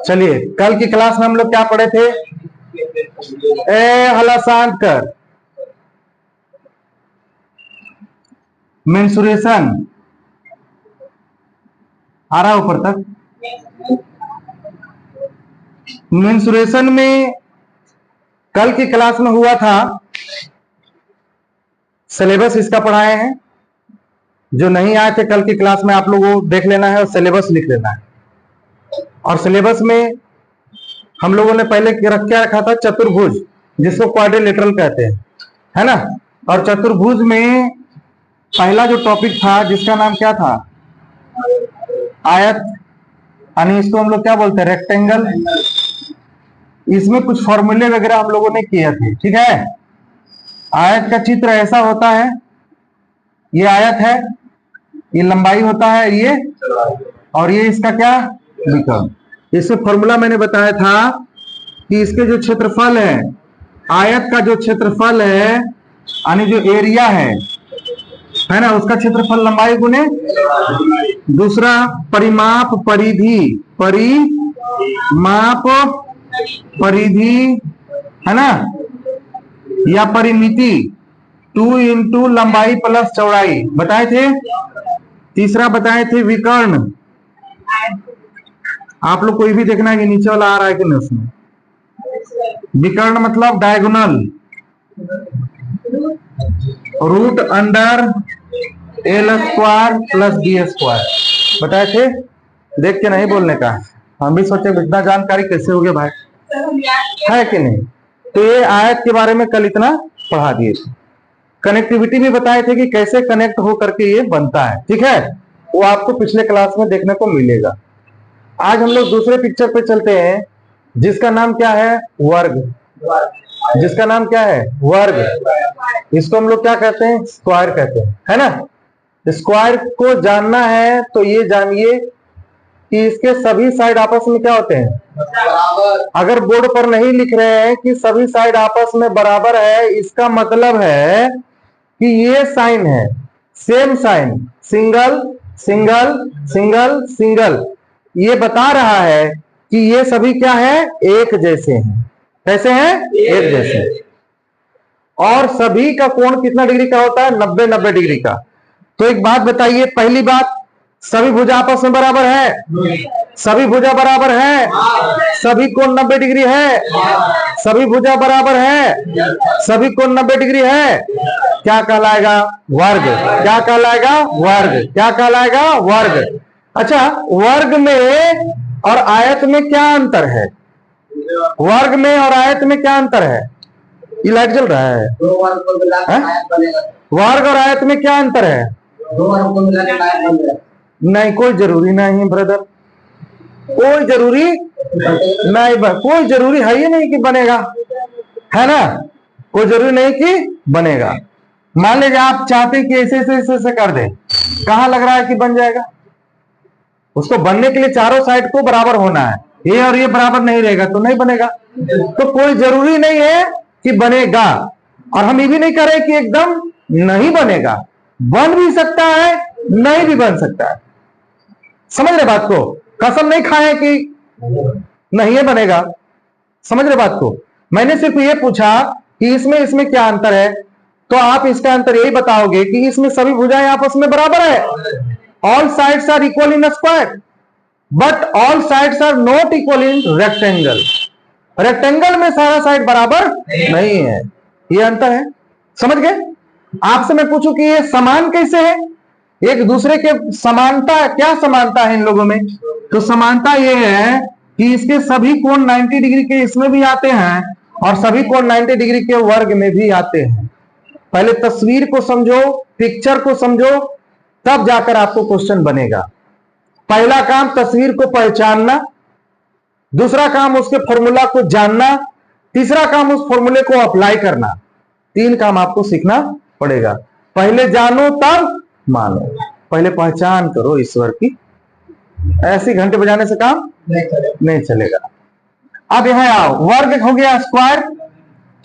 चलिए, कल की क्लास में हम लोग क्या पढ़े थे? हला शांत कर। मेंसुरेशन आ रहा ऊपर तक? मेंसुरेशन में कल की क्लास में हुआ था, सिलेबस इसका पढ़ाए हैं। जो नहीं आए थे कल की क्लास में, आप लोगों को देख लेना है और सिलेबस लिख लेना है। और सिलेबस में हम लोगों ने पहले क्या रखा था? चतुर्भुज, जिसको क्वाड्रिलेटरल कहते हैं, है ना। और चतुर्भुज में पहला जो टॉपिक था, जिसका नाम क्या था? आयत, यानी इसको हम लोग क्या बोलते हैं? रेक्टेंगल। इसमें कुछ फॉर्मूले वगैरह हम लोगों ने किए थे, ठीक है। आयत का चित्र ऐसा होता है, ये आयत है, ये लंबाई होता है ये, और ये इसका क्या? विकर्ण। इसमें फॉर्मूला मैंने बताया था कि इसके जो क्षेत्रफल है, आयत का जो क्षेत्रफल है, यानी जो एरिया है ना, उसका क्षेत्रफल लंबाई गुने। दूसरा परिमाप परिधि, परिमाप परिधि, है ना, या परिमिति 2 इंटू लंबाई प्लस चौड़ाई बताए थे। तीसरा बताए थे विकर्ण। आप लोग कोई भी देखना है कि नीचे वाला आ रहा है कि नहीं उसमें। विकर्ण मतलब diagonal, root under L square plus B square बताए थे। देख के नहीं बोलने का, हम भी सोचे इतना जानकारी कैसे हो गया भाई, है कि नहीं। तो ये आयत के बारे में कल इतना पढ़ा दिए थे। कनेक्टिविटी भी बताए थे कि कैसे कनेक्ट हो करके ये बनता है, ठीक है। वो आपको पिछले क्लास में देखने को मिलेगा। आज हम लोग दूसरे पिक्चर पे चलते हैं, जिसका नाम क्या है? वर्ग। जिसका नाम क्या है? वर्ग। इसको हम लोग क्या कहते हैं? स्क्वायर कहते हैं, है ना। स्क्वायर को जानना है तो ये जानिए कि इसके सभी साइड आपस में क्या होते हैं? अगर बोर्ड पर नहीं लिख रहे हैं कि सभी साइड आपस में बराबर है, इसका मतलब है कि ये साइन है same sign, single single single single, ये बता रहा है कि ये सभी क्या है? एक जैसे हैं। कैसे हैं? एक जैसे। और सभी का कोण कितना डिग्री का होता है? 90 डिग्री का। तो एक बात बताइए, पहली बात, सभी भुजा आपस में बराबर है? सभी भुजा बराबर है? सभी कोण 90 डिग्री है? सभी भुजा बराबर है? सभी कोण 90 डिग्री है? क्या कहलाएगा? वर्ग। क्या कहलाएगा? वर्ग। क्या कहलाएगा? वर्ग। अच्छा, वर्ग में और आयत में क्या अंतर है? वर्ग में और आयत में क्या अंतर है? ये लाइट जल रहा है? वर्ग और आयत में क्या अंतर है? नहीं, कोई जरूरी नहीं ब्रदर, कोई जरूरी नहीं, कोई जरूरी है ही नहीं कि बनेगा, है ना। कोई जरूरी नहीं कि बनेगा। मान लीजिए आप चाहते हैं कि ऐसे ऐसे ऐसे कर दे, कहां लग रहा है कि बन जाएगा? उसको बनने के लिए चारों साइड को बराबर होना है, ये और ये बराबर नहीं रहेगा तो नहीं बनेगा। तो कोई जरूरी नहीं है कि बनेगा, और हम ये भी नहीं कह रहे कि एकदम नहीं बनेगा। बन भी सकता है, नहीं भी बन सकता है। समझ रहे बात को? कसम नहीं खाए कि नहीं ये बनेगा। समझ रहे बात को? मैंने सिर्फ ये पूछा कि इसमें इसमें क्या अंतर है, तो आप इसका अंतर यही बताओगे कि इसमें सभी भुजाएं आपस में बराबर है। All sides are equal in square, but all sides are not equal in rectangle. Rectangle में सारा साइड बराबर नहीं है, ये अंतर है। समझ गए? आपसे मैं पूछूं कि ये समान कैसे है? एक दूसरे के समानता, क्या समानता है इन लोगों में? तो समानता ये है कि इसके सभी कोण 90 डिग्री के इसमें भी आते हैं, और सभी कोण 90 डिग्री के वर्ग में भी आते हैं। पहले तस्वीर को समझो, पिक्चर को समझो, तब जाकर आपको क्वेश्चन बनेगा। पहला काम तस्वीर को पहचानना, दूसरा काम उसके फॉर्मूला को जानना, तीसरा काम उस फॉर्मूले को अप्लाई करना। 3 काम आपको सीखना पड़ेगा। पहले जानो तब मानो, पहले पहचान करो ईश्वर की। ऐसी घंटे बजाने से काम नहीं चलेगा। अब यहां आओ, वर्ग हो गया स्क्वायर।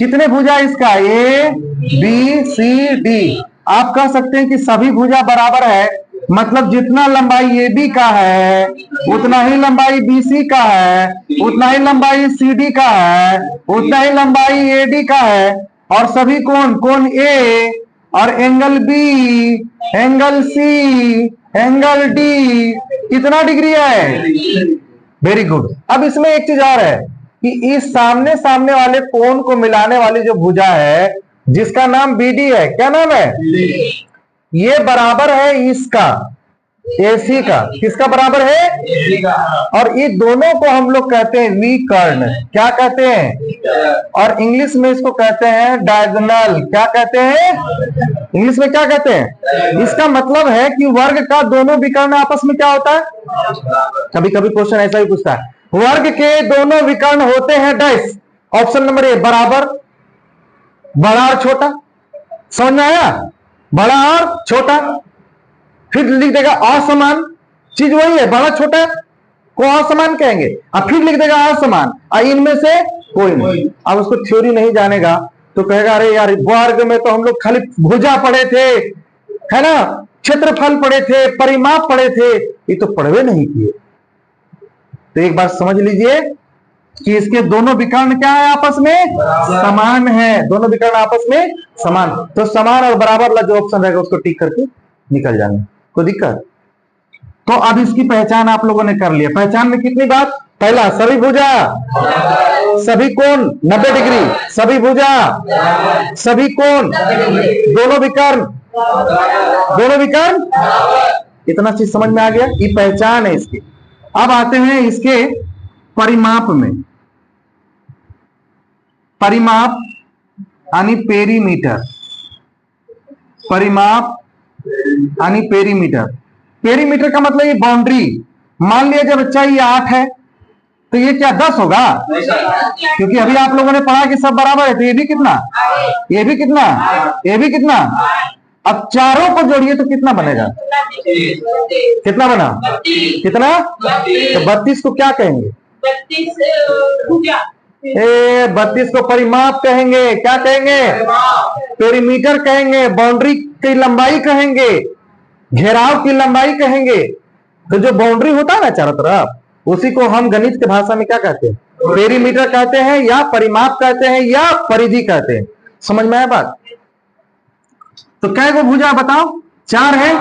कितने भुजा इसका? A B C D. आप कह सकते हैं कि सभी भुजा बराबर है, मतलब जितना लंबाई ए बी का है उतना ही लंबाई बी सी का है, उतना ही लंबाई सी डी का है, उतना ही लंबाई ए डी का है। और सभी कोण ए और angle B, angle C, angle D कितना डिग्री है? Very good. अब इसमें एक चीज और है कि इस सामने सामने वाले कोण को मिलाने वाली जो भुजा है जिसका नाम बीडी है, क्या नाम है? ये बराबर है इसका, एसी का। किसका बराबर है? एसी का। और ये दोनों को हम लोग कहते हैं विकर्ण। क्या कहते हैं? और इंग्लिश में इसको कहते हैं डायगोनल। क्या कहते हैं? इंग्लिश में क्या कहते हैं? इसका मतलब है कि वर्ग का दोनों विकर्ण आपस में क्या होता है? कभी कभी क्वेश्चन ऐसा ही पूछता है, वर्ग के दोनों विकर्ण होते हैं डैश। ऑप्शन नंबर ए बराबर, बड़ा और छोटा। समझ में आया? बड़ा और छोटा। फिर लिख देगा असमान, चीज वही है, बड़ा छोटा को असमान कहेंगे। अब फिर लिख देगा असमान, इनमें से कोई नहीं। अब उसको थ्योरी नहीं जानेगा तो कहेगा अरे यार वर्ग में तो हम लोग खाली भुजा पढ़े थे, है ना, क्षेत्रफल पढ़े थे, परिमाप पढ़े थे, ये तो पढ़वे नहीं किए। तो एक बात समझ लीजिए कि इसके दोनों विकर्ण क्या है? आपस में समान है। दोनों विकर्ण आपस में समान। तो समान और बराबर वाला जो ऑप्शन रहेगा उसको टिक करके निकल जाएंगे, कोई दिक्कत? तो अब इसकी पहचान आप लोगों ने कर लिया। पहचान में कितनी बात? पहला, सभी भुजा, सभी कोण 90 डिग्री, सभी भुजा, सभी कोण, दोनों विकर्ण, दोनों विकर्ण। इतना चीज समझ में आ गया? ये पहचान है इसकी। अब आते हैं इसके परिमाप में। परिमाप यानी पेरीमीटर। परिमाप यानी पेरीमीटर। पेरीमीटर का मतलब ये बाउंड्री। मान लिया जब बच्चा ये 8 है तो ये क्या 10 होगा? क्योंकि अभी आप लोगों ने पढ़ा कि सब बराबर है। तो ये भी कितना, ये भी कितना, ये भी कितना। अब चारों को जोड़िए तो कितना बनेगा? कितना बना? कितना? तो 32 को क्या कहेंगे? 32 को परिमाप कहेंगे। क्या कहेंगे? पेरीमीटर कहेंगे। बाउंड्री की लंबाई कहेंगे, घेराव की लंबाई कहेंगे। तो जो बाउंड्री होता है ना चारों तरफ, उसी को हम गणित की भाषा में क्या कहते हैं? पेरीमीटर कहते हैं, या परिमाप कहते हैं, या परिधि कहते हैं। समझ में आया बात? तो कै गो भुजा बताओ? 4 है।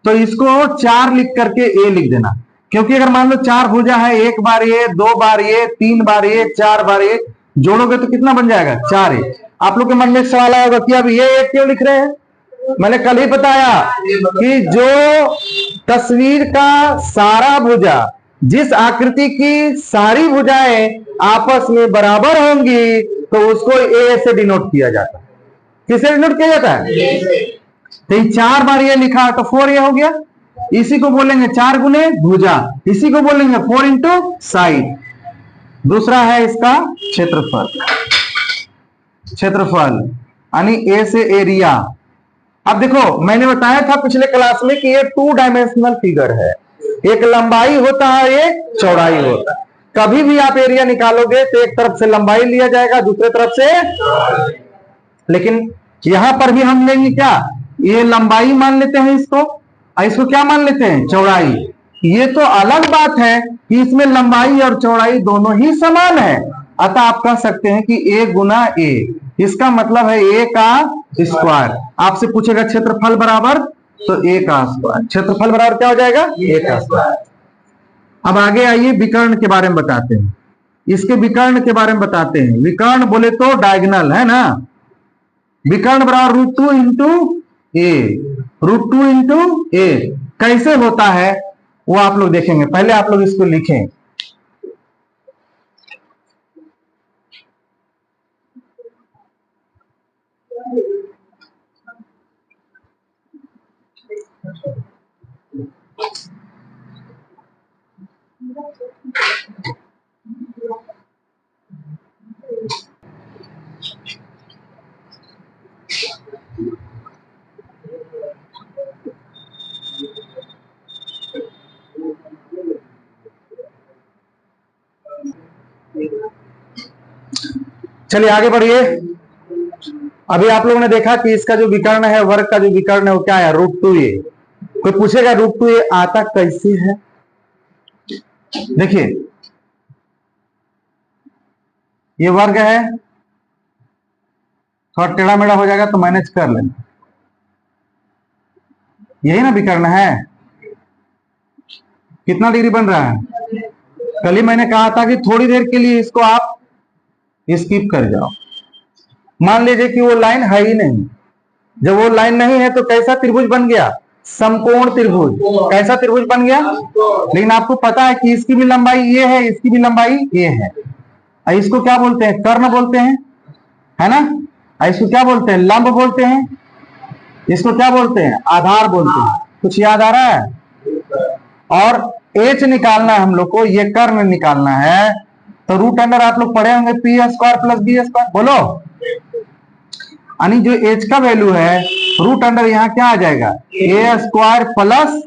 तो इसको 4 लिख करके ए लिख देना। क्योंकि अगर मान लो 4 भुजा है, 1 बार ये, 2 बार ये, 3 बार ये, 4 बार ये, जोड़ोगे तो कितना बन जाएगा? 4 ए। आप लोग के मन में एक सवाल आएगा कि अब ये एक क्यों लिख रहे हैं? मैंने कल ही बताया कि जो तस्वीर का सारा भुजा, जिस आकृति की सारी भुजाएं आपस में बराबर होंगी तो उसको ए से डिनोट किया जाता है। किससे डिनोट किया जाता है? तो 4 बार ये लिखा तो 4 ये हो गया। इसी को बोलेंगे 4 गुने भुजा, इसी को बोलेंगे 4 इंटू साइड। दूसरा है इसका क्षेत्रफल। क्षेत्रफल यानी ए से एरिया। अब देखो मैंने बताया था पिछले क्लास में कि ये 2 डायमेंशनल फिगर है। एक लंबाई होता है, एक चौड़ाई होता है। कभी भी आप एरिया निकालोगे तो एक तरफ से लंबाई लिया जाएगा, दूसरे तरफ से। लेकिन यहां पर भी हम लेंगे क्या? ये लंबाई मान लेते हैं इसको, और इसको क्या मान लेते हैं? चौड़ाई। ये तो अलग बात है कि इसमें लंबाई और चौड़ाई दोनों ही समान है। अतः आप कह सकते हैं कि ए गुना ए, इसका मतलब है ए का स्क्वायर। आपसे पूछेगा क्षेत्रफल बराबर, तो ए का स्क्वायर। क्षेत्रफल बराबर क्या हो जाएगा? ए का स्क्वायर। अब आगे आइए विकर्ण के बारे में बताते हैं। इसके विकर्ण के बारे में बताते हैं। विकर्ण बोले तो डायगोनल है ना। विकर्ण बराबर √2 इंटू ए। √2 इंटू ए कैसे होता है वो आप लोग देखेंगे। पहले आप लोग इसको लिखें। चलिए आगे बढ़िए। अभी आप लोगों ने देखा कि इसका जो विकर्ण है, वर्ग का जो विकर्ण है वो क्या है? √2a। कोई पूछेगा रूट 2a आता कैसे है? देखिए ये वर्ग है, थोड़ा टेढ़ा मेढ़ा हो जाएगा तो मैनेज कर लेना, यही ना विकर्ण है। कितना डिग्री बन रहा है? कल ही मैंने कहा था कि थोड़ी देर के लिए इसको आप स्किप कर जाओ। मान लीजिए कि वो लाइन है ही नहीं, जब वो लाइन नहीं है तो कैसा त्रिभुज बन गया? समकोण त्रिभुज। कैसा त्रिभुज बन गया? लेकिन आपको पता है कि इसकी भी लंबाई ये है, इसकी भी लंबाई ये है। इसको क्या बोलते हैं? कर्ण बोलते हैं, है ना। इसको क्या बोलते हैं? लंब बोलते हैं। इसको क्या बोलते हैं? आधार बोलते हैं। कुछ याद आ रहा है? और एच निकालना है हम लोग को, ये कर्ण निकालना है। तो रूट अंडर आप लोग पढ़े होंगे P square plus B square, बोलो। यानी जो एच का वैल्यू है रूट अंडर यहाँ क्या आ जाएगा? ए स्क्वायर प्लस,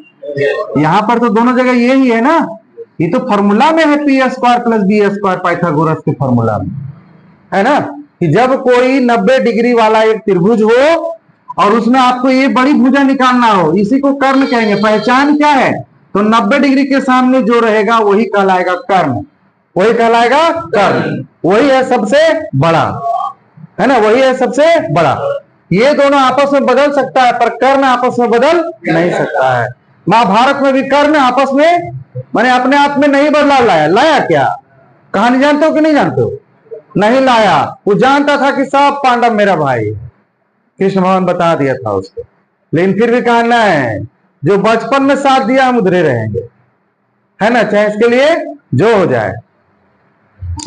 यहाँ पर तो दोनों जगह ये ही है ना, ये तो फॉर्मूला में है P square plus B square, Pythagoras के फॉर्मूला में है ना, कि जब कोई 90 डिग्री वाला एक त्रिभुज हो और उसमें आपको ये बड़ी भुजा निकालना हो, इसी को कर्ण कहेंगे। पहचान क्या है? तो 90 डिग्री के सामने जो रहेगा वही कहलाएगा कर्ण, वही कहलाएगा कर्ण, वही है सबसे बड़ा, है ना, वही है सबसे बड़ा। ये दोनों आपस में बदल सकता है पर कर्ण आपस में बदल नहीं सकता है। महाभारत में भी कर्ण आपस में मैंने अपने आप में नहीं बदला, लाया क्या? कहानी जानते हो कि नहीं जानते हो? नहीं लाया। वो जानता था कि सब पांडव मेरा भाई, कृष्ण भगवान बता दिया था उसको, लेकिन फिर भी कहना है जो बचपन में साथ दिया हम उधरे रहेंगे, है ना, चाहे इसके लिए जो हो जाए।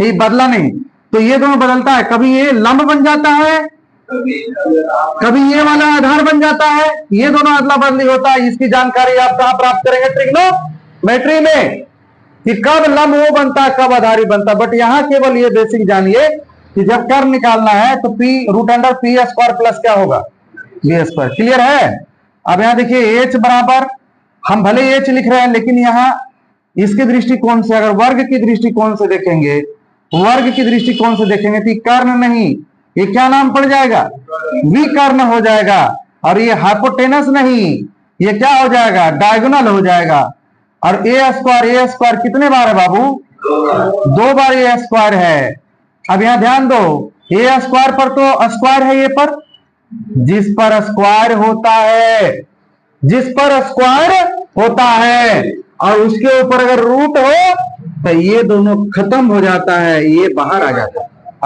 ये बदला नहीं। तो ये दोनों बदलता है, कभी ये लंब बन जाता है, कभी ये वाला आधार बन जाता है, ये दोनों अदला बदली होता है। इसकी जानकारी आप कहां प्राप्त करेंगे? ट्रिग्नोमेट्री में, कि कब लंब वो बनता है, कब आधारी बनता है। बट यहां केवल ये बेसिक जानिए कि जब कर्ण निकालना है तो P root under P square plus क्या होगा? B square. क्लियर है? अब यहां देखिए एच बराबर, हम भले एच लिख रहे हैं लेकिन यहाँ इसके दृष्टिकोण से, अगर वर्ग की दृष्टिकोण से देखेंगे, वर्ग की दृष्टिकोण से देखेंगे तो कर्ण नहीं, ये क्या नाम पड़ जाएगा? विकर्ण हो जाएगा। और ये हाइपोटेनस नहीं, ये क्या हो जाएगा? डायगोनल हो जाएगा। और ए स्क्वायर कितने बार है बाबू? 2 बार ए स्क्वायर है। अब यहां ध्यान दो, ए स्क्वायर पर तो स्क्वायर है, ये पर जिस पर स्क्वायर होता है, जिस पर स्क्वायर होता है और उसके ऊपर अगर रूट हो तो ये दोनों खत्म हो जाता है, ये बाहर आ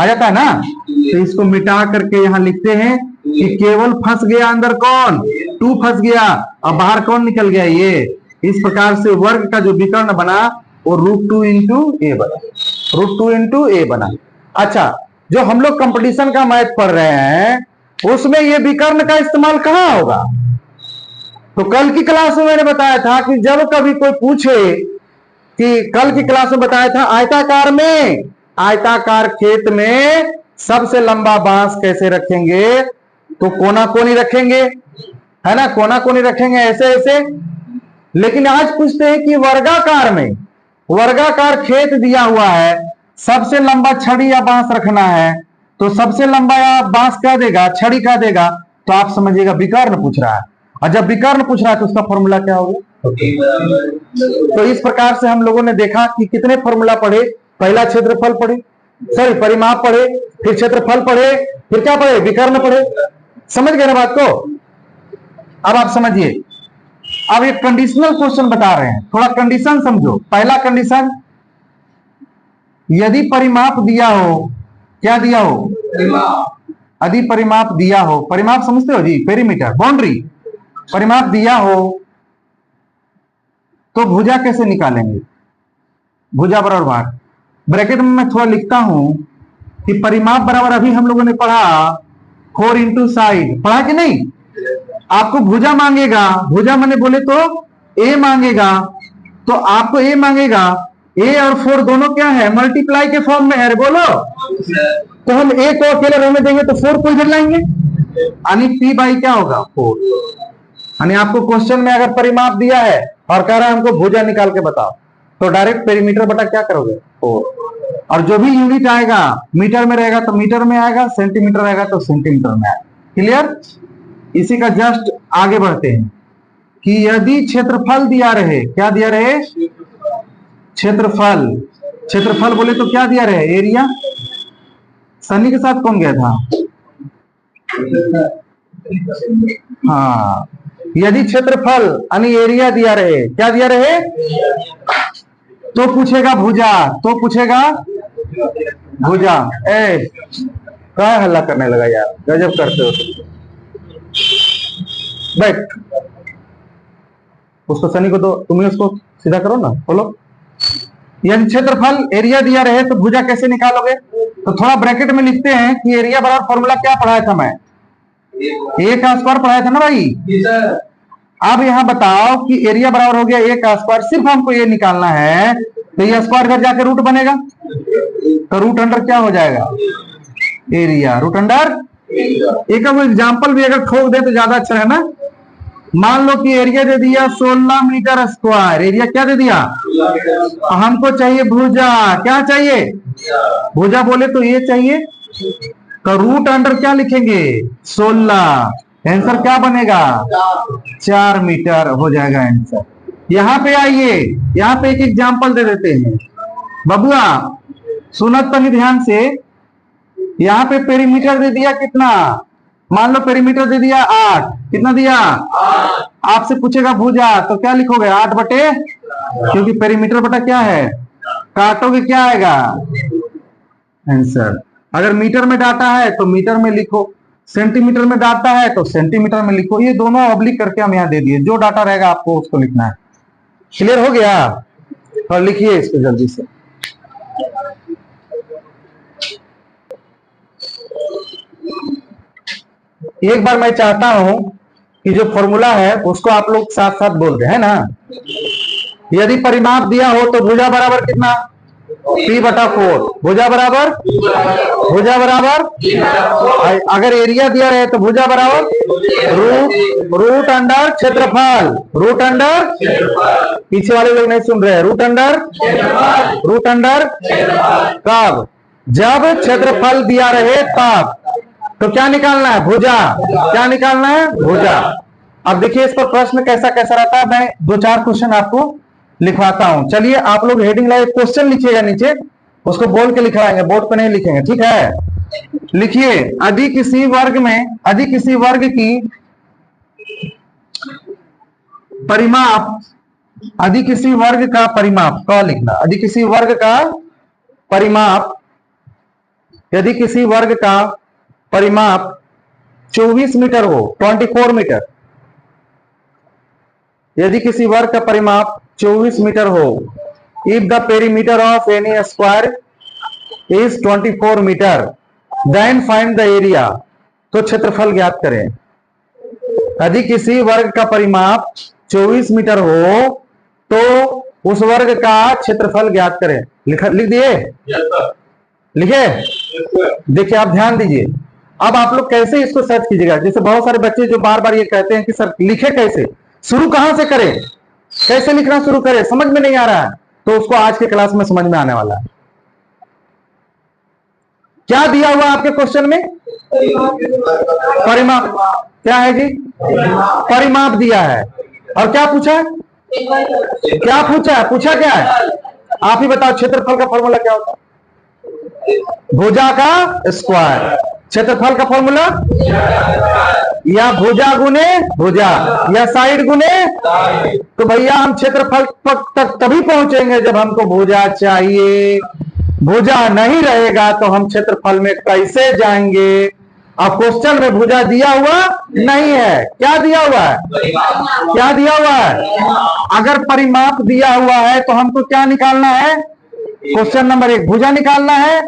जाता है ना। तो इसको मिटा करके यहां लिखते हैं कि केवल फंस गया अंदर कौन? 2 फंस गया और बाहर कौन निकल गया? ये। इस प्रकार से वर्ग का जो विकर्ण बना वो √2 इंटू ए बना, √2 इंटू ए बना। अच्छा, जो हम लोग कंपटीशन का मैथ पढ़ रहे हैं उसमें ये विकर्ण का इस्तेमाल कहां होगा? तो कल की क्लास में मैंने बताया था कि जब कभी कोई पूछे कि, कल की क्लास में बताया था आयताकार में, आयताकार खेत में सबसे लंबा बांस कैसे रखेंगे? तो कोना कोनी रखेंगे, है ना, कोना कोनी रखेंगे ऐसे ऐसे। लेकिन आज पूछते हैं कि वर्गाकार में, वर्गाकार खेत दिया हुआ है, सबसे लंबा छड़ी या बांस रखना है, तो सबसे लंबा या बांस क्या देगा? छड़ी क्या देगा? तो आप समझिएगा विकर्ण पूछ रहा है, और जब विकर्ण पूछ रहा है तो उसका फॉर्मूला क्या होगा? तो इस प्रकार से हम लोगों ने देखा कि कितने फॉर्मूला पढ़े। पहला क्षेत्रफल पढ़े, सॉरी परिमाप पढ़े, फिर क्षेत्रफल पढ़े, फिर क्या पढ़े? विकर्ण पढ़े। समझ गए ना बात को? अब आप समझिए, अब एक कंडीशनल क्वेश्चन बता रहे हैं, थोड़ा कंडीशन समझो। पहला कंडीशन, यदि परिमाप दिया हो, क्या दिया हो? यदि परिमाप दिया हो, परिमाप समझते हो जी? Perimeter, boundary. परिमाप दिया हो तो भुजा कैसे निकालेंगे? भुजा बराबर भाग, ब्रैकेट में मैं थोड़ा लिखता हूं कि परिमाप बराबर, अभी हम लोगों ने पढ़ा 4 इंटू साइड, पढ़ा कि नहीं? आपको भुजा मांगेगा, भुजा मैंने बोले तो ए मांगेगा, तो आपको ए मांगेगा, ए और 4 दोनों क्या है? मल्टीप्लाई के फॉर्म में है, बोलो। तो हम ए को अकेले रहने देंगे तो 4 को इधर लाएंगे, यानी पी बाई क्या होगा? 4। यानी आपको क्वेश्चन में अगर परिमाप दिया है और कह रहा है हमको भुजा निकाल के बताओ, तो डायरेक्ट पेरीमीटर बटा क्या करोगे? 4। और जो भी यूनिट आएगा मीटर में रहेगा तो मीटर में आएगा, सेंटीमीटर आएगा तो सेंटीमीटर में आएगा। क्लियर? इसी का जस्ट आगे बढ़ते हैं। कि यदि क्षेत्रफल दिया रहे, क्या दिया रहे? क्षेत्रफल। क्षेत्रफल बोले तो क्या दिया रहे? एरिया। सनी के साथ कौन गया था? हाँ, यदि क्षेत्रफल यानी एरिया दिया रहे, क्या दिया रहे? तो पूछेगा भुजा, तो पूछेगा भुजा। ए क्या हल्ला करने लगा यार, गजब करते हो तुम। बैठ, उसको सनी को दो, तुम्हें उसको सीधा करो ना, बोलो। यदि क्षेत्रफल एरिया दिया रहे तो भुजा कैसे निकालोगे? तो थोड़ा ब्रैकेट में लिखते हैं कि एरिया बराबर फॉर्मूला क्या पढ़ाया था मैं? ए का स्क्वायर पढ़ाया था ना भाई। अब यहां बताओ कि एरिया बराबर हो गया ए का स्क्वायर, सिर्फ हमको ये निकालना है, तो ये स्क्वायर घर जाके रूट बनेगा, तो रूट अंडर क्या हो जाएगा? एरिया। Root under. एक एग्जाम्पल भी अगर ठोक दे तो ज्यादा अच्छा है ना। मान लो कि एरिया दे दिया 16 मीटर स्क्वायर, एरिया क्या दे दिया? हमको चाहिए भुजा, क्या चाहिए? भुजा बोले तो ये चाहिए, तो रूट अंडर क्या लिखेंगे? 16। आंसर क्या बनेगा? 4 मीटर हो जाएगा आंसर। यहां पे आइए, यहां पे एक एग्जाम्पल दे देते हैं बबुआ, सुनत तो नहीं ध्यान से। यहां पे पेरीमीटर दे दिया कितना? मान लो पेरीमीटर दे दिया 8, कितना दिया? आपसे पूछेगा भुजा, तो क्या लिखोगे? 8 बटे, क्योंकि पेरीमीटर बटा क्या है? काटोगे क्या आएगा आंसर? अगर मीटर में डाटा है तो मीटर में लिखो, सेंटीमीटर में डाटा है तो सेंटीमीटर में लिखो। ये दोनों ऑब्लिक करके हम यहाँ दे दिए, जो डाटा रहेगा आपको उसको लिखना है। क्लियर हो गया? और लिखिए इसको जल्दी से। एक बार मैं चाहता हूं कि जो फॉर्मूला है उसको आप लोग साथ साथ बोल रहे हैं ना। यदि परिमाप दिया हो तो भुजा बराबर कितना? P बटा 4। भुजा बराबर, भुजा बराबर, अगर एरिया दिया रहे तो भुजा बराबर रूट अंडर क्षेत्रफल। रूट अंडर, पीछे वाले लोग नहीं सुन रहे हैं। रूट अंडर, रूट अंडर कब? जब क्षेत्रफल दिया रहे तब। तो क्या निकालना है? भुजा। क्या निकालना है? भुजा। अब देखिए इस पर प्रश्न कैसा कैसा रहता है, मैं 2-4 क्वेश्चन आपको लिखवाता हूं। चलिए आप लोग हेडिंग लाइक क्वेश्चन लिखिएगा नीचे, उसको बोल के लिखवाएंगे, बोर्ड पे नहीं लिखेंगे, ठीक है? लिखिए, यदि किसी वर्ग में, यदि किसी वर्ग की परिमाप, यदि किसी वर्ग का परिमाप का लिखना, यदि किसी वर्ग का परिमाप, यदि किसी वर्ग का परिमाप 24 मीटर हो, 24 मीटर, यदि किसी वर्ग का परिमाप 24 मीटर हो, if the perimeter of any square is 24 metre, then find the area, तो क्षेत्रफल ज्ञात करें। यदि किसी वर्ग का परिमाप 24 मीटर हो तो उस वर्ग का क्षेत्रफल ज्ञात करें। लिख दिए? लिखे? देखिए आप ध्यान दीजिए, अब आप लोग कैसे इसको सर्च कीजिएगा। जैसे बहुत सारे बच्चे जो बार बार ये कहते हैं कि सर लिखे कैसे, शुरू कहां से करें, कैसे लिखना शुरू करें, समझ में नहीं आ रहा है, तो उसको आज के क्लास में समझ में आने वाला है। क्या दिया हुआ आपके क्वेश्चन में? परिमाप। क्या है जी? परिमाप दिया है। और क्या पूछा है? क्या पूछा है? पूछा क्या है? आप ही बताओ, क्षेत्रफल का फॉर्मूला क्या होता है? भुजा का स्क्वायर। क्षेत्रफल का फॉर्मूला या भुजा गुने भुजा या साइड गुने, तो भैया हम क्षेत्रफल तक तभी पहुंचेंगे जब हमको भुजा चाहिए। भुजा नहीं रहेगा तो हम क्षेत्रफल में कैसे जाएंगे? अब क्वेश्चन में भुजा दिया हुआ नहीं है, क्या दिया हुआ है? क्या दिया हुआ है? अगर परिमाप दिया हुआ है तो हमको क्या निकालना है? क्वेश्चन नंबर 1 भुजा निकालना है,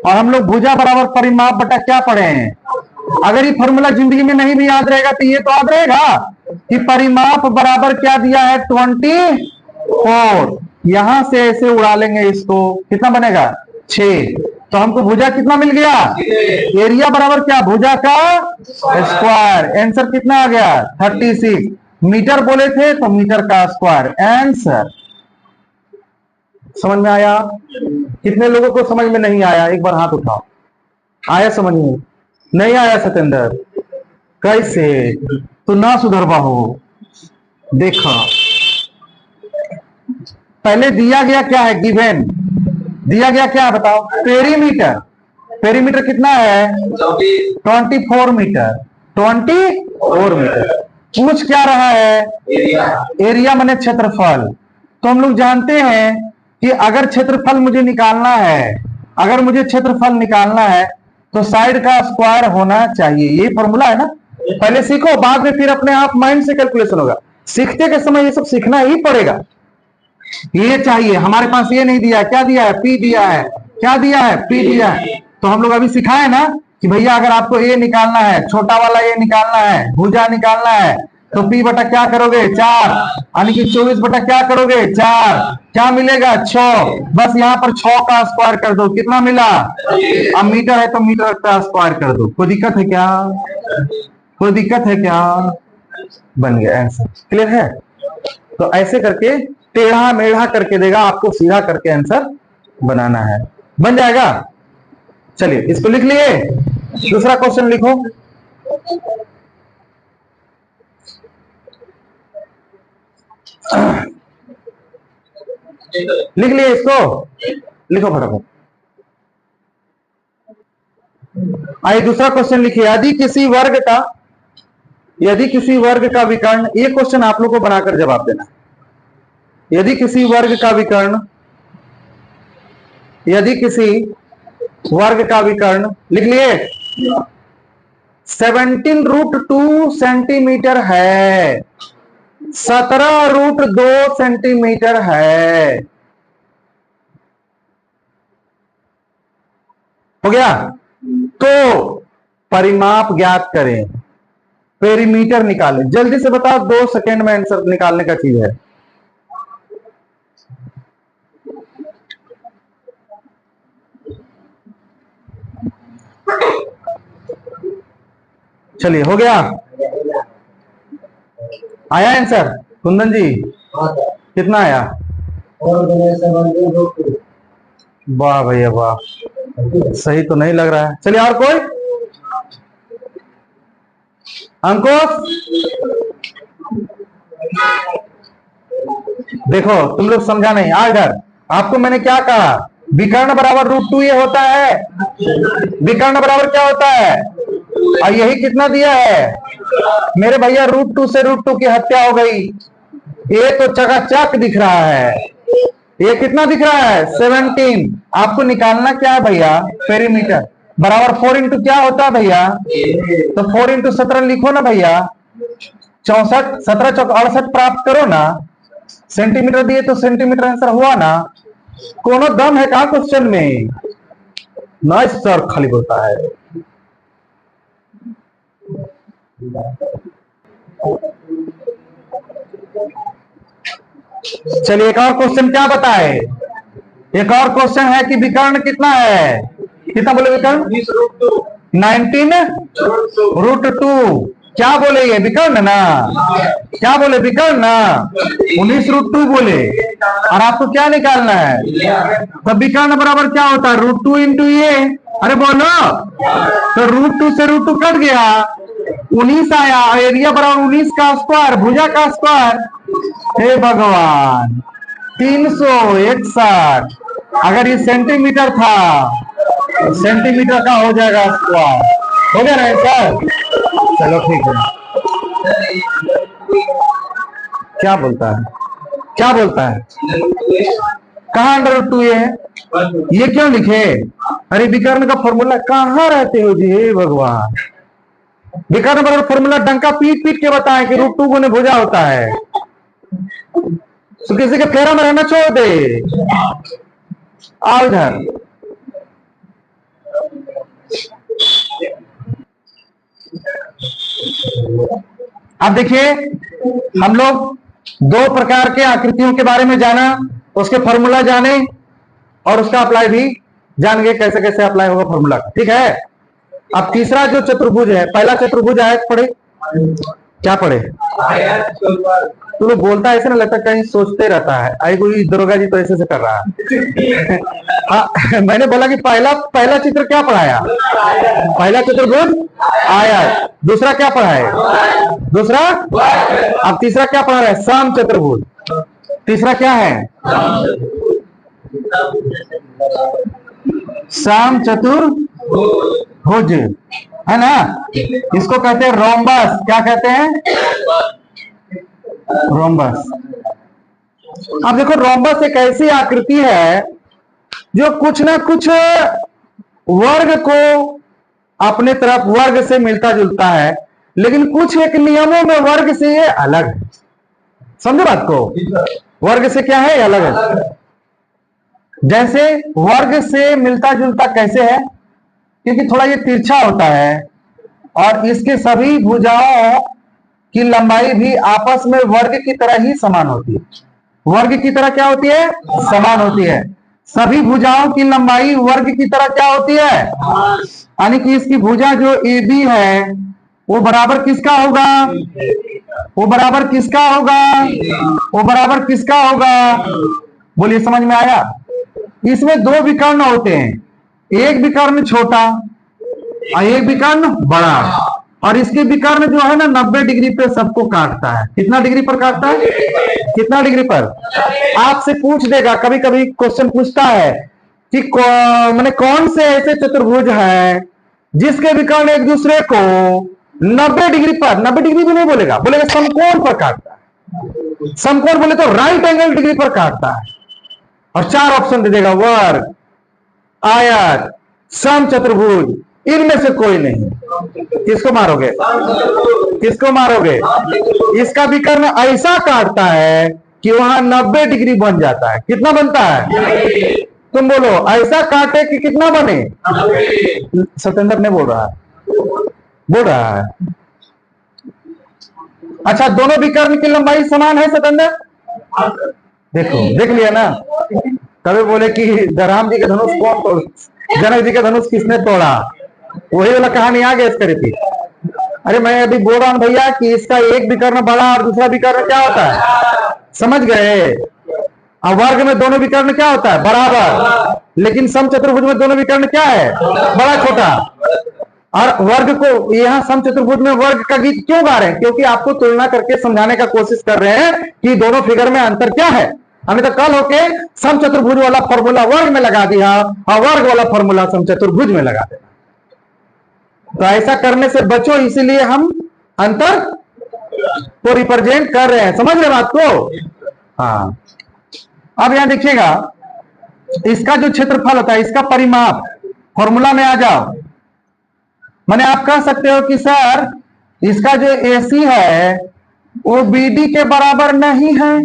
और हम लोग भुजा बराबर परिमाप बटा क्या पढ़े हैं? अगर ये फॉर्मूला जिंदगी में नहीं भी याद रहेगा तो ये तो याद रहेगा कि परिमाप बराबर क्या दिया है? 24। यहां से ऐसे उड़ा लेंगे इसको, कितना बनेगा? 6। तो हमको भुजा कितना मिल गया? एरिया बराबर क्या? भुजा का स्क्वायर। आंसर कितना आ गया? 36। मीटर बोले थे तो मीटर का स्क्वायर आंसर। समझ में आया? कितने लोगों को समझ में नहीं आया? एक बार हाथ उठाओ। आया समझ में? नहीं आया सतेंद्र? कैसे? तो ना सुधरवा हो, देखो पहले दिया गया क्या है, गिवन दिया गया क्या है बताओ, पेरीमीटर। पेरीमीटर कितना है 24 मीटर, 24 मीटर। पूछ क्या रहा है, एरिया माने क्षेत्रफल। तो हम लोग जानते हैं कि अगर क्षेत्रफल मुझे निकालना है, अगर मुझे क्षेत्रफल निकालना है तो साइड का स्क्वायर होना चाहिए। ये फॉर्मूला है ना, पहले सीखो, बाद में फिर अपने आप माइंड से कैलकुलेशन होगा। सीखते के समय ये सब सीखना ही पड़ेगा। ये चाहिए, हमारे पास ये नहीं दिया है, क्या दिया है, पी दिया है, क्या दिया है, पी दिया है। तो हम लोग अभी सिखाए ना कि भैया अगर आपको ए निकालना है, छोटा वाला ए निकालना है, भुजा निकालना है, तो पी बटा क्या करोगे 4, यानी कि 24 बटा क्या करोगे 4, क्या मिलेगा 6। बस यहाँ पर 6 का स्क्वायर कर दो, कितना मिला। अब मीटर है तो मीटर का स्क्वायर कर दो। कोई दिक्कत है क्या, कोई दिक्कत है क्या, बन गया आंसर। क्लियर है। तो ऐसे करके टेढ़ा मेढ़ा करके देगा, आपको सीधा करके आंसर बनाना है, बन जाएगा। चलिए इसको लिख लिए, दूसरा क्वेश्चन लिखो। लिख लिए इसको, लिखो फटाफट। आइए दूसरा क्वेश्चन लिखिए। यदि किसी वर्ग का, यदि किसी वर्ग का विकर्ण, ये क्वेश्चन आप लोग को बनाकर जवाब देना। यदि किसी वर्ग का विकर्ण, यदि किसी वर्ग का विकर्ण, लिख लिए 17√2 सेंटीमीटर है, 17√2 सेंटीमीटर है, हो गया। तो परिमाप ज्ञात करें, पेरीमीटर निकालें। जल्दी से बताओ, 2 सेकेंड में आंसर निकालने का चीज है। चलिए हो गया, आया आंसर कुंदन जी, कितना आया। वाह भैया वाह, सही तो नहीं लग रहा है। चलिए और कोई, अंकुश देखो तुम लोग समझा नहीं। आ इधर, आपको मैंने क्या कहा, विकर्ण बराबर √2 ये होता है। विकर्ण बराबर क्या होता है, और यही कितना दिया है मेरे भैया, √2 से √2 की हत्या हो गई। ये तो चकाचक दिख रहा है, ये कितना दिख रहा है 17। आपको निकालना क्या है भैया, पेरीमीटर बराबर 4 इंटू क्या होता है भैया, तो 4 इंटू 17 लिखो ना भैया, 64, 17 चौक 68 प्राप्त करो ना। सेंटीमीटर दिए तो सेंटीमीटर आंसर हुआ ना। कोनो दम है कहा क्वेश्चन में, नाइस सर खाली बोलता है। चलिए एक और क्वेश्चन क्या बताए, एक और क्वेश्चन है कि विकर्ण कितना है, कितना बोले विकर्ण 19√2। क्या बोले ये विकर्ण ना, क्या बोले विकर्ण ना, 19√2 बोले। और आपको क्या निकालना है, तो विकर्ण बराबर क्या होता है √2 इंटू ये, अरे बोलो, तो √2 से √2 कट गया, 19 आया। एरिया बराबर 19 का स्क्वायर, भुजा का स्क्वायर, हे भगवान 361। अगर ये सेंटीमीटर था, सेंटीमीटर का हो जाएगा स्क्वायर, हो गया ना सर। चलो ठीक है, क्या बोलता है, क्या बोलता है, कहाँ √2 ये क्यों लिखे। अरे विकर्ण का फॉर्मूला कहाँ रहते हो जी, हे भगवान। विकर्ण बराबर फॉर्मूला डंका पीट पीट के बताएं कि √2 गुने भुजा होता है, तो किसी के फेरा में रहना छोड़ दे। आओ इधर, अब देखिए हम लोग 2 प्रकार के आकृतियों के बारे में जाना, उसके फॉर्मूला जाने और उसका अप्लाई भी जान गए, कैसे कैसे अप्लाई होगा फॉर्मूला का, ठीक है। अब तीसरा जो चतुर्भुज है, पहला चतुर्भुज आयत पढ़े, क्या पढ़े? तू लोग बोलता है ऐसे ना, लगता कहीं सोचते रहता है। आई कोई दरोगा जी तो ऐसे से कर रहा है। हाँ, मैंने बोला कि पहला पहला चित्र क्या पढ़ाया? पहला चतुर्भुज आयत। दूसरा क्या पढ़ाए? दूसरा। अब तीसरा क्या पढ़ा रहा है? सम चतुर्भुज। तीसरा क्या है? सम चतुर्भुज, है ना? इसको कहते हैं रोम्बस। क्या कहते हैं? रोम्बस। अब देखो, रोम्बस एक ऐसी आकृति है जो कुछ ना कुछ वर्ग को अपने तरफ वर्ग से मिलता जुलता है, लेकिन कुछ एक नियमों में वर्ग से ये अलग है। समझो बात को? वर्ग से क्या है? अलग है। जैसे वर्ग से मिलता जुलता कैसे है? क्योंकि थोड़ा ये तिरछा होता है और इसके सभी भुजाओं की लंबाई भी आपस में वर्ग की तरह ही समान होती है। वर्ग की तरह क्या होती है? समान होती है। सभी भुजाओं की लंबाई वर्ग की तरह क्या होती है? यानी कि इसकी भुजा जो ए बी है वो बराबर किसका होगा? वो बराबर किसका होगा? वो बराबर किसका होगा? बोलिए, समझ में आया? इसमें दो विकर्ण होते हैं, एक विकर्ण छोटा और एक विकर्ण बड़ा। और इसके विकर्ण जो है ना 90 डिग्री पे सबको काटता है। कितना डिग्री पर काटता है? कितना डिग्री पर? आपसे पूछ देगा, कभी कभी क्वेश्चन पूछता है कि मैंने कौन से ऐसे चतुर्भुज है जिसके विकर्ण एक दूसरे को 90 डिग्री पर, 90 डिग्री भी नहीं बोलेगा, बोलेगा समकोण पर काटता है। समकोण बोले तो राइट एंगल डिग्री पर काटता है। और चार ऑप्शन दे देगा, वर्ग, आयत, सम चतुर्भुज, इनमें से कोई नहीं। किसको मारोगे? किसको मारोगे? इसका विकर्ण ऐसा काटता है कि वहां 90 डिग्री बन जाता है। कितना बनता है? तुम बोलो, ऐसा काटे कि कितना बने? सत्येंद्र ने बोल रहा है। अच्छा, दोनों विकर्ण की लंबाई समान है सत्येंद्र? देखो, देख लिया ना? कभी बोले कि राम जी के धनुष कौन तोड़, जनक जी का धनुष किसने तोड़ा? वही वाला कहानी आ गया इसका रिपीट। अरे मैं अभी बोल रहा हूं भैया कि इसका एक विकर्ण बड़ा और दूसरा विकर्ण क्या होता है? समझ गए? अब वर्ग में दोनों विकर्ण क्या होता है? बराबर। लेकिन सम चतुर्भुज में दोनों विकर्ण क्या है? बड़ा छोटा। और वर्ग को यहाँ सम चतुर्भुज में वर्ग का गीत क्यों गा रहे हैं? क्योंकि आपको तुलना करके समझाने का कोशिश कर रहे हैं कि दोनों फिगर में अंतर क्या है। हमने तो कल होके सम चतुर्भुज वाला फॉर्मूला वर्ग में लगा दिया और वर्ग वाला फॉर्मूला सम चतुर्भुज में लगा दिया। तो ऐसा करने से बचो, इसीलिए हम अंतर को रिप्रेजेंट कर रहे हैं। समझ रहे बात को? हाँ। अब यहां देखिएगा, इसका जो क्षेत्रफल होता है, इसका परिमाप, फॉर्मूला में आ जाओ। माने आप कह सकते हो कि सर इसका जो AC है वो BD के बराबर नहीं है,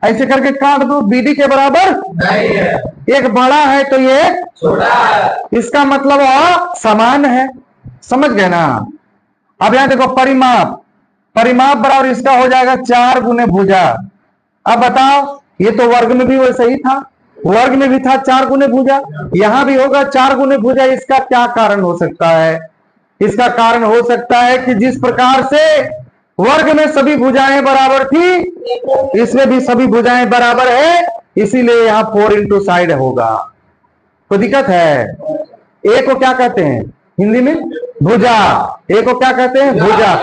ऐसे करके काट दो। BD के बराबर नहीं है। एक बड़ा है तो ये छोटा है, इसका मतलब वो समान है। समझ गए ना? अब यहां देखो, परिमाप, परिमाप बराबर इसका हो जाएगा 4 गुने भुजा। अब बताओ, ये तो वर्ग में भी वैसे ही था, वर्ग में भी था 4 गुने भुजा, यहां भी होगा 4 गुने भुजा। इसका क्या कारण हो सकता है? इसका कारण हो सकता है कि जिस प्रकार से वर्ग में सभी भुजाएं बराबर थी, इसमें भी सभी भुजाएं बराबर है, इसीलिए यहां 4 इंटू साइड होगा। तो दिक्कत है। ए को क्या कहते हैं हिंदी में? भुजा। ए को क्या कहते हैं? भुजा।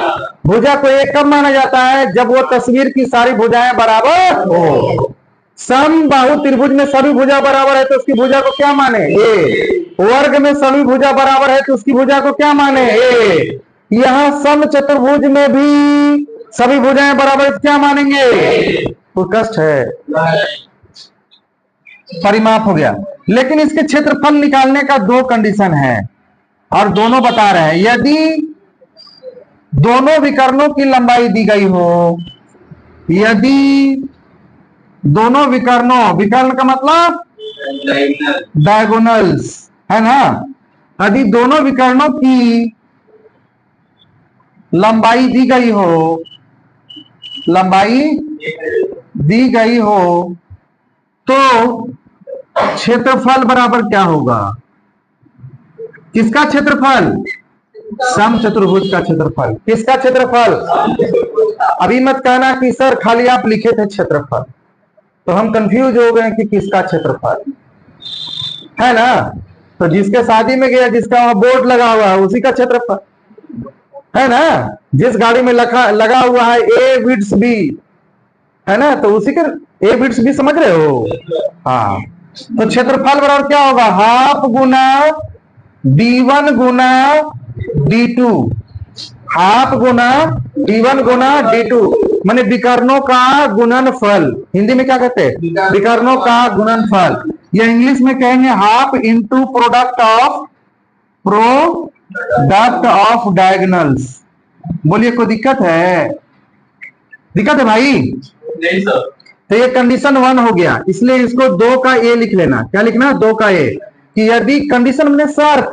भुजा को एक कब माना जाता है? जब वो तस्वीर की सारी भुजाएं बराबर हो। सम बाहु त्रिभुज में सभी भुजा बराबर है तो उसकी भुजा को क्या माने? ए। वर्ग में सभी भुजा बराबर है तो उसकी भुजा को क्या माने? ए। यहां सम चतुर्भुज में भी सभी भुजाएं बराबर है, क्या मानेंगे? तो कष्ट है। परिमाप हो गया, लेकिन इसके क्षेत्रफल निकालने का 2 कंडीशन है और दोनों बता रहे हैं। यदि दोनों विकर्णों की लंबाई दी गई हो, यदि दोनों विकर्णों, विकर्ण का मतलब डायगोनल्स, है ना? यदि दोनों विकर्णों की लंबाई दी गई हो, लंबाई दी गई हो तो क्षेत्रफल बराबर क्या होगा? किसका क्षेत्रफल? समचतुर्भुज का क्षेत्रफल। किसका क्षेत्रफल? अभी मत कहना कि सर खाली आप लिखे थे क्षेत्रफल, तो हम कंफ्यूज हो गए कि किसका क्षेत्रफल है ना। तो जिसके शादी में गया, जिसका वहां बोर्ड लगा हुआ है, उसी का क्षेत्रफल है ना। जिस गाड़ी में लगा हुआ है ए बिट्स बी, है ना, तो उसी का ए बिट्स बी, समझ रहे हो। हाँ, तो क्षेत्रफल बराबर क्या होगा? हाफ गुना d1 गुना d2, हाफ गुना d1 गुना d2, माने विकर्णों का गुणनफल। हिंदी में क्या कहते हैं? विकर्णों का गुणनफल। या इंग्लिश में कहेंगे half into product of diagonals. बोलिए, कोई दिक्कत है? दिक्कत है भाई? नहीं सर। तो ये कंडीशन 1 हो गया, इसलिए इसको 2 का ए लिख लेना। क्या लिखना? 2 का ए। कि यदि कंडीशन में शर्त,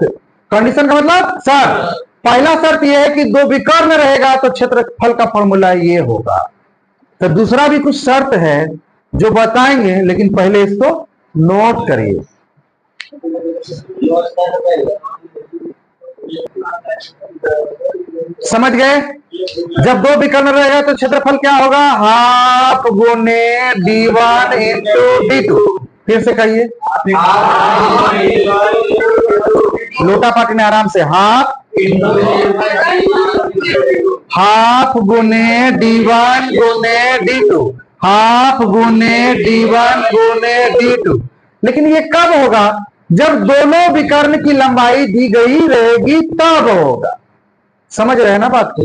कंडीशन का मतलब शर्त, पहला शर्त यह है कि 2 विकर्ण रहेगा तो क्षेत्रफल का फॉर्मूला ये होगा। तो दूसरा भी कुछ शर्त है जो बताएंगे, लेकिन पहले इसको नोट करिए। समझ गए? जब 2 विकर्ण रहेगा तो क्षेत्रफल क्या होगा? हाफ गुने d1 इंटू d2। फिर से कहिए, लोटा पाटिने आराम से। हाफ गुने d1 गुने d2, हाफ गुने d1 गुने d2। लेकिन ये कब होगा? जब दोनों विकर्ण की लंबाई दी गई रहेगी तब होगा। समझ रहे हैं ना बात को?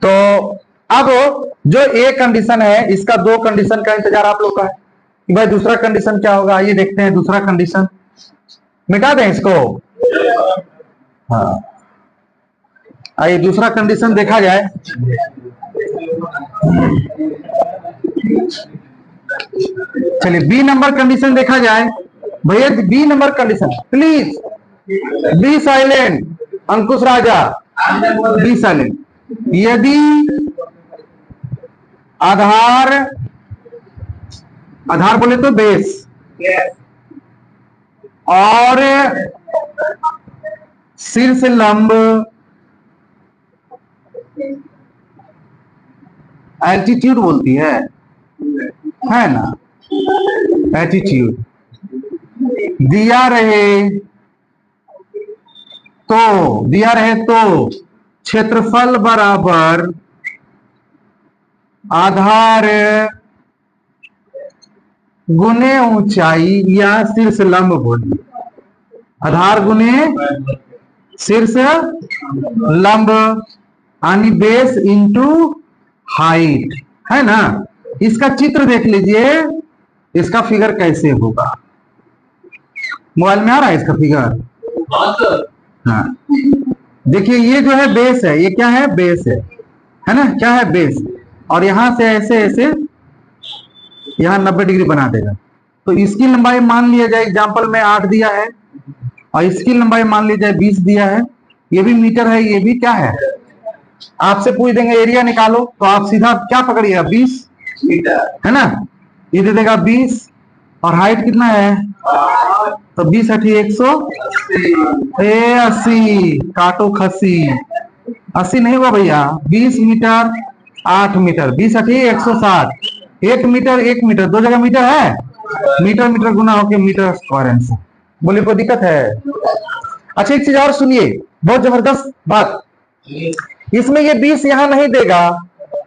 तो अब जो ए कंडीशन है, इसका 2 कंडीशन का इंतजार आप लोग का है कि भाई दूसरा कंडीशन क्या होगा। आइए देखते हैं दूसरा कंडीशन। मिटा दें इसको। हाँ, आइए दूसरा कंडीशन देखा जाए। चलिए बी नंबर कंडीशन देखा जाए। भैया B number condition, please be silent. Ankush Raja, be silent. यदि आधार बोले तो बेस और शीर्ष लंब एल्टीट्यूड बोलती है ना, एल्टीट्यूड दिया रहे तो क्षेत्रफल बराबर आधार गुने ऊंचाई या शीर्ष लंब बोलिए। आधार गुने शीर्ष लंब यानी बेस इंटू हाइट, है ना। इसका चित्र देख लीजिए, इसका फिगर कैसे होगा। मोबाइल में आ रहा है इसका फिगर? हाँ, देखिए ये जो है बेस है। ये क्या है? बेस है ना। क्या है? बेस। और यहां से ऐसे ऐसे यहां 90 डिग्री बना देगा। तो इसकी लंबाई मान लिया जाए, एग्जाम्पल में 8 दिया है, और इसकी लंबाई मान ली जाए 20 दिया है। ये भी मीटर है, ये भी क्या है? आपसे पूछ देंगे एरिया निकालो, तो आप सीधा क्या पकड़िएगा? 20 मीटर, है ना। ये दे देगा 20, और हाइट कितना है? तो 20 × 180, काटो खसी। 80 नहीं हुआ भैया, 20 मीटर 8 मीटर, 20 × 160। 1 मीटर 1 मीटर, 2 जगह मीटर है। मीटर मीटर गुना होके मीटर स्क्वायर आंसर। बोलिए, कोई दिक्कत है? अच्छा, एक चीज और सुनिए, बहुत जबरदस्त बात। इसमें ये 20 यहां नहीं देगा।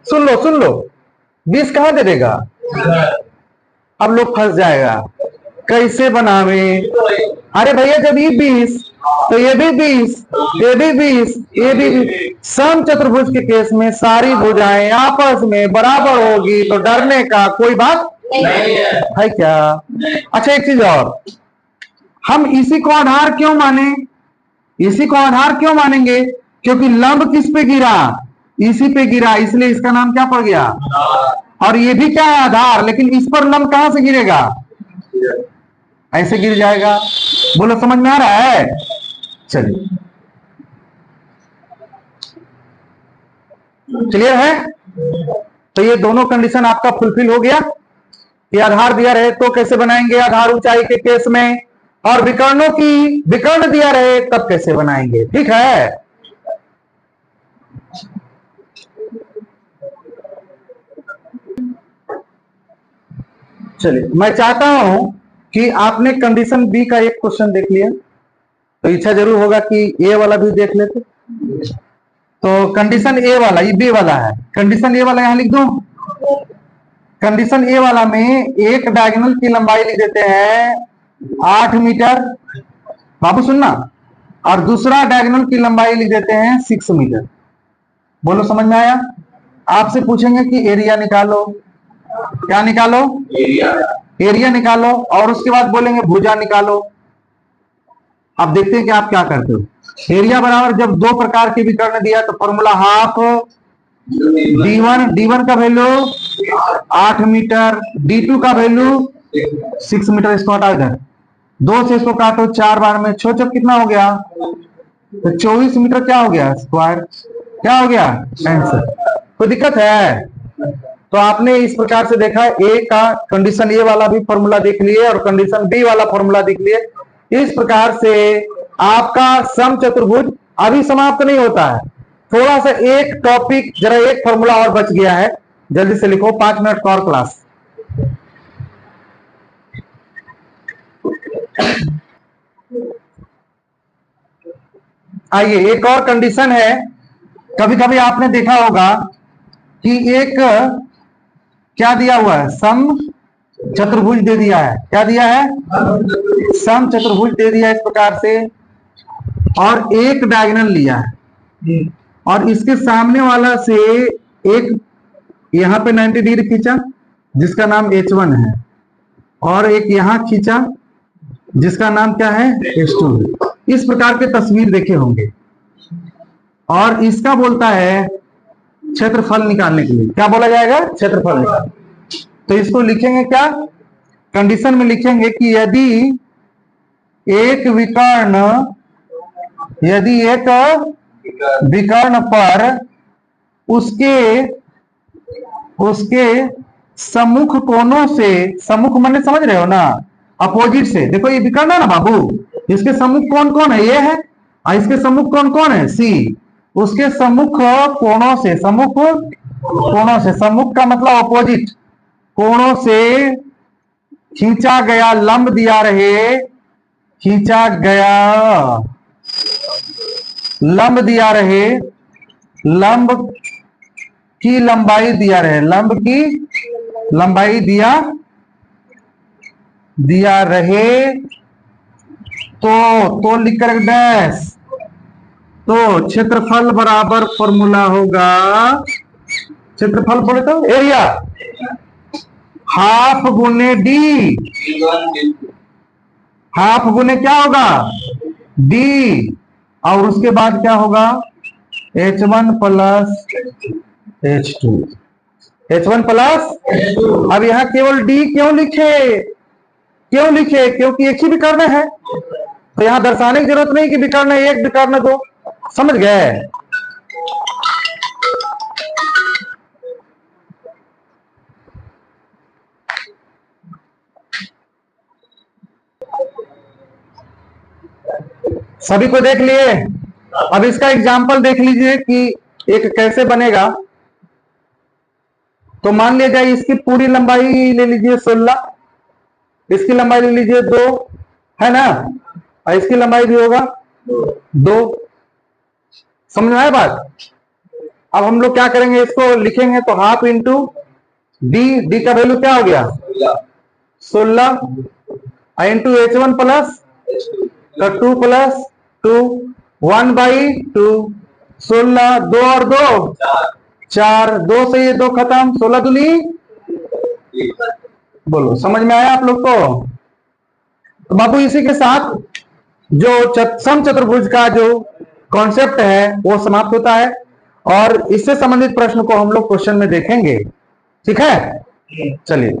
सुन लो 20 कहां दे देगा? अब लोग फंस जाएगा, कैसे बनावे? अरे भैया जब ये 20 तो ये भी 20, ये भी 20, ये भी 20। समचतुर्भुज के केस में सारी भुजाएं आपस में बराबर होगी, तो डरने का कोई बात नहीं है क्या? अच्छा, एक चीज और, हम इसी को आधार क्यों माने? इसी को आधार क्यों मानेंगे? क्योंकि लंब किस पे गिरा? इसी पे गिरा, इसलिए इसका नाम क्या पड़ गया? और ये भी क्या है? आधार। लेकिन इस पर लंब कहां से गिरेगा? ऐसे गिर जाएगा। बोलो, समझ में आ रहा है? चलिए, क्लियर है? तो ये दोनों कंडीशन आपका फुलफिल हो गया। ये आधार दिया रहे तो कैसे बनाएंगे? आधार ऊंचाई के केस में और विकर्णों की विकर्ण दिया रहे तब कैसे बनाएंगे, ठीक है। चलिए, मैं चाहता हूं कि आपने कंडीशन बी का एक क्वेश्चन देख लिया, तो इच्छा जरूर होगा कि ए वाला भी देख लेते। तो कंडीशन ए वाला, ये बी वाला है, कंडीशन ए वाला यहां लिख दूं। कंडीशन ए वाला में एक डायगोनल की लंबाई लिख देते हैं 8 मीटर, बाबू सुनना, और दूसरा डायगोनल की लंबाई लिख देते हैं 6 मीटर। बोलो समझ में आया। आपसे पूछेंगे कि एरिया निकालो, क्या निकालो, एरिया निकालो, और उसके बाद बोलेंगे भुजा निकालो। अब देखते हैं कि आप क्या करते हो। एरिया बराबर जब दो प्रकार के विकर्ण दिया तो फॉर्मूला हाफ D1 का वैल्यू 8 मीटर, D2 का वैल्यू 6 मीटर। इसको हटा इधर, 2 से इसको काटो 4 बार में, 6 चौक कितना हो गया, तो 24 मीटर क्या हो गया स्क्वायर, क्या हो गया आंसर। कोई दिक्कत है। तो आपने इस प्रकार से देखा, ए का कंडीशन ए वाला भी फॉर्मूला देख लिए और कंडीशन बी वाला फॉर्मूला देख लिए। इस प्रकार से आपका समचतुर्भुज अभी समाप्त नहीं होता है, थोड़ा सा एक टॉपिक, जरा एक फॉर्मूला और बच गया है, जल्दी से लिखो, 5 मिनट का और क्लास। आइए, एक और कंडीशन है। कभी कभी आपने देखा होगा कि एक क्या दिया हुआ है, सम चतुर्भुज दे दिया है, क्या दिया है, सम चतुर्भुज दे दिया इस प्रकार से, और एक डायगोनल लिया है, और इसके सामने वाला से एक यहां पे 90 डिग्री खींचा जिसका नाम H1 है, और एक यहां खींचा जिसका नाम क्या है, H2। इस प्रकार के तस्वीर देखे होंगे, और इसका बोलता है क्षेत्रफल निकालने के लिए, क्या बोला जाएगा, क्षेत्रफल निकाल। तो इसको लिखेंगे क्या, कंडीशन में लिखेंगे कि यदि एक विकर्ण पर उसके सम्मुख कोणों से, सम्मुख माने समझ रहे हो ना, अपोजिट से, देखो ये विकर्ण है ना बाबू, इसके सम्मुख कौन कौन है, ये है, और इसके सम्मुख कौन कौन है, सी। उसके सम्मुख कोणों से, सम्मुख कोणों से, सम्मुख का मतलब अपोजिट, कोणों से खींचा गया लंब दिया रहे, खींचा गया लंब दिया रहे, लंब की लंबाई दिया रहे, लंब की लंबाई दिया रहे, तो लिख कर डैश, तो क्षेत्रफल बराबर फॉर्मूला होगा, क्षेत्रफल बोले तो एरिया हाफ गुने डी, हाफ गुने क्या होगा, डी, और उसके बाद क्या होगा, H1 plus H2, H1 plus. अब यहां केवल D क्यों लिखे, क्योंकि एक ही विकर्ण है, तो यहां दर्शाने की जरूरत नहीं कि विकर्ण एक विकर्ण दो, समझ गए। सभी को देख लिए। अब इसका एग्जाम्पल देख लीजिए कि एक कैसे बनेगा। तो मान लिया जाए इसकी पूरी लंबाई ले लीजिए 16, इसकी लंबाई ले लीजिए 2, है ना, और इसकी लंबाई भी होगा 2। समझ में आया बात। अब हम लोग क्या करेंगे, इसको लिखेंगे तो हाफ इंटू डी का वैल्यू क्या हो गया 16, इंटू H1 प्लस, तो 2 प्लस 2, 1/2, 16, 2 और 2 4, 2 से ये 2 खत्म, 16 दूनी, बोलो समझ में आया आप लोग को। तो बाबू इसी के साथ जो समचतुर्भुज का जो कॉन्सेप्ट है वो समाप्त होता है, और इससे संबंधित प्रश्न को हम लोग क्वेश्चन में देखेंगे, ठीक है। चलिए।